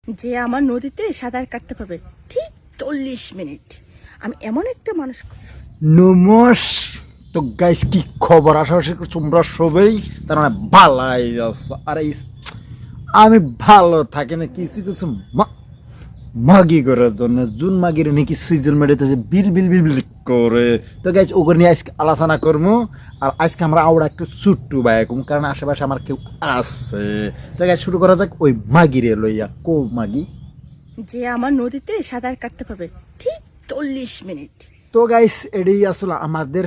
যে আমার নদীতে সাঁতার কাটতে পারবে ঠিক 40 মিনিট। আমি এমন একটা মানুষ। নমস তো গাইস, কি খবর? আশাপাশি তোমরা সবাই তার মানে ভালাই আছো। আর আমি ভালো থাকি না কিছু কিছু মাগি করার জন্য। জুন মাগির নাকি সুইজের মেডিতে বিল বিল বিল বিল করে। তো গাইস ওগুলো নিয়ে আজকে আলোচনা করবো। আর আজকে আমরা আওড়া একটু ছুট্টু বাইকম, কারণ আশেপাশে আমার কেউ আছে। তো গাইস শুরু করা যাক ওই মাগিরে লইয়া। কো মাগি? যে আমার নদীতে সাঁতার কাটতে পারবে ঠিক 40 মিনিট। তো গাইস এটাই আসলে আমাদের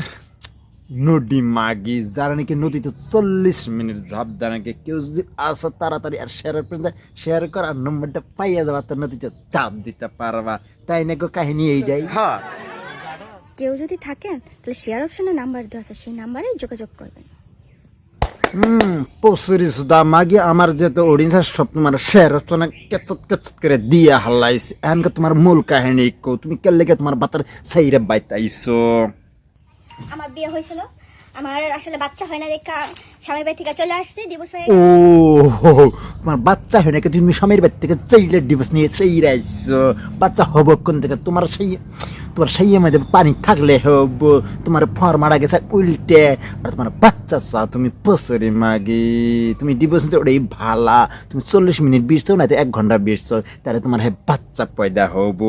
নদী মাগি, যারা নাকি নদীতে 40 মিনিট ঝাঁপ দেয় নাকি। কেউ যদি আসো তাড়াতাড়ি আর শেয়ারের প্রেজে শেয়ার কর, আর নম্বরটা পাইয়া যাবা, তো নদীতে চাপ দিতে পারবা। তাই নাকি কাহিনী এইটাই। কেউ যদি থাকেন তাহলে শেয়ার অপশনে নাম্বার দেওয়া আছে, সেই নাম্বারে যোগাযোগ করবেন। পশুরি সুদা মাগি আমার যেহেতু অডিয়েন্সের সব তোমার শেয়ার অপশনে কেচত কেচত করে দিয়ে হাল্লাইছে। এখানকার তোমার মূল কাহিনী কো, তুমি কে লেগে তোমার বাতার সাইরে বাইতাইছো? আমার বিয়ে হয়েছিল, আমার আসলে বাচ্চা হয় না দেখা স্বামীর বাড়ি থেকে চলে আসছি, ডিভোর্স হয়ে ও তোমার বাচ্চা হয় নাকি? তুমি স্বামীর বাড়ি থেকে চাইলে ডিভোর্স নিয়ে সেই রাইছো। বাচ্চা হব কোন থেকে? তোমার সেই মধ্যে পানি থাকলে হব। তোমার ফর মারা গেছে উল্টে, আর তোমার বাচ্চা চাও তুমি পসরি মাগি। তুমি ডিভোর্স নিতে ওটাই ভালা। তুমি 40 মিনিট বিরছো না 1 ঘন্টা বিরছো, তাহলে তোমার বাচ্চা পয়দা হব।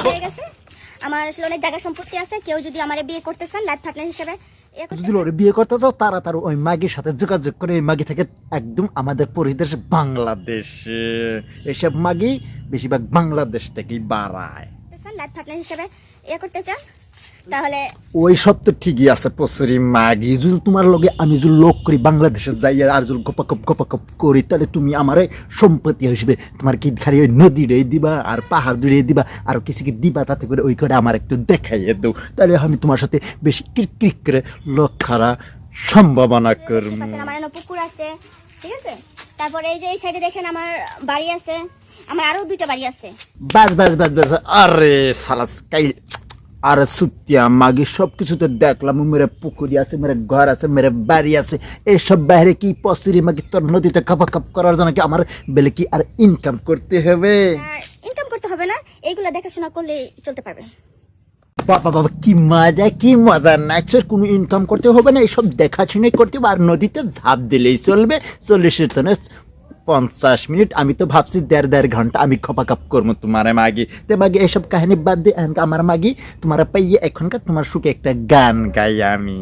হয়ে গেছে। আমার আসলে অনেক জায়গা সম্পত্তি আছে, কেউ যদি আমার বিয়ে করতে চান লাইফ পার্টনার হিসেবে যদি ওরে বিয়ে করতে চাও তাড়াতাড়ি ওই মাগির সাথে যোগাযোগ করে। এই মাগি থেকে একদম আমাদের পরিদেশ বাংলাদেশে। এসব মাগি বেশিরভাগ বাংলাদেশ থেকেই বাড়ায়। লাইফ পার্টনার হিসেবে করতে চান তাহলে ওই সব তো ঠিকই আছে পসরি মাগি। যদি তোমার লগে আমি যদি লোক করি বাংলাদেশে যাই আর যদি গপাকপ করি, তাহলে তুমি আমার সম্পত্তি হিসেবে তোমার কি খালি ওই নদী রে দিবা আর পাহাড় দূরে দিবা আর কিছু কি দিবা, তাতে করে ওই করে আমার একটু দেখাইয়ে দাও। তাহলে আমি তোমার সাথে বেশি ক্রিক করে লোক খারা সম্ভাবনা করব। আমার পুকুর আছে, ঠিক আছে। তারপরে এই যে এই সাইডে দেখেন আমার বাড়ি আছে, আমার আরো 2টা বাড়ি আছে। বাস আরে সালাস কাই। আর সুতিয়া মাগি সব কিছুতে দেখলাম, মেরে পুকুরি আছে, মেরে ঘর আছে, মেরে বাড়ি আছে। এইসব বাইরে কি পসরি মাগি তোর নদীতে কাপ করার জন্য কি আমার বেলে কি আর ইনকাম করতে হবে? ইনকাম করতে হবে না, এইগুলা দেখাশোনা করলে চলতে পারবে। বাবা কি মজা নাচছে। কোনো ইনকাম করতে হবে না, এইসব দেখাশোনাই করতে হবে। আর নদীতে ঝাঁপ দিলেই চলবে। 40-50 মিনিট। আমি তো ভাবছি 1.5 ঘন্টা আমি খপাকাপ করবো তোমার মাগি। তে মাগি এইসব কাহিনী বাদ দিয়ে আমার মাগি তোমার পাইয়ে এখনকার তোমার সুখে একটা গান গাই আমি।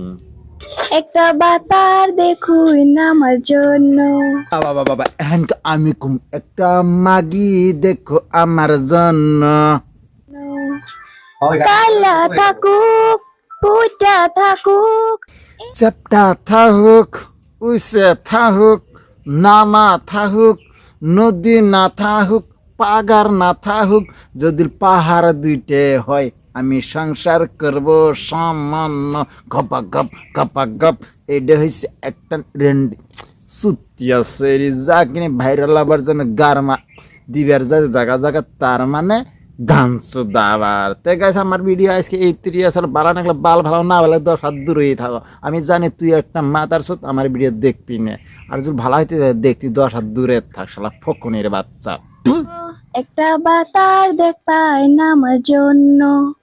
একটা বাতার দেখুন আমার জন্য। বাবা এখনকার আমি একটা মাগি দেখো আমার জন্য। কালা থাকুক পুটা থাকুক, চেপটা থাকুক উইসে থাকুক, নামা থাকুক, নদী না থাকুক, পাগার না থাকুক, যদি পাহাড় 2টে হয় আমি সংসার করব সামান্য গপ। এটা হয়েছে একটা রেন্ড সুতিয়া সেরি, যা কিনে ভাইরাল হবার জন্য গারমা দিবার জায়গা তার মানে গান সুদাবার। তো গাইস আমার ভিডিও আজকে এই 3 আসলে ভালো লাগলে ভালো না ভালো 10 হাত দূরেই থাকো। আমি জানি তুই একটা মাতার সুত আমার ভিডিও দেখবি না, আর যদি ভালো হইতে দেখতি 10 হাত দূরে থাক শালা ফকুনের বাচ্চা। একটা বাতার দেখ পায় না আমার জন্য।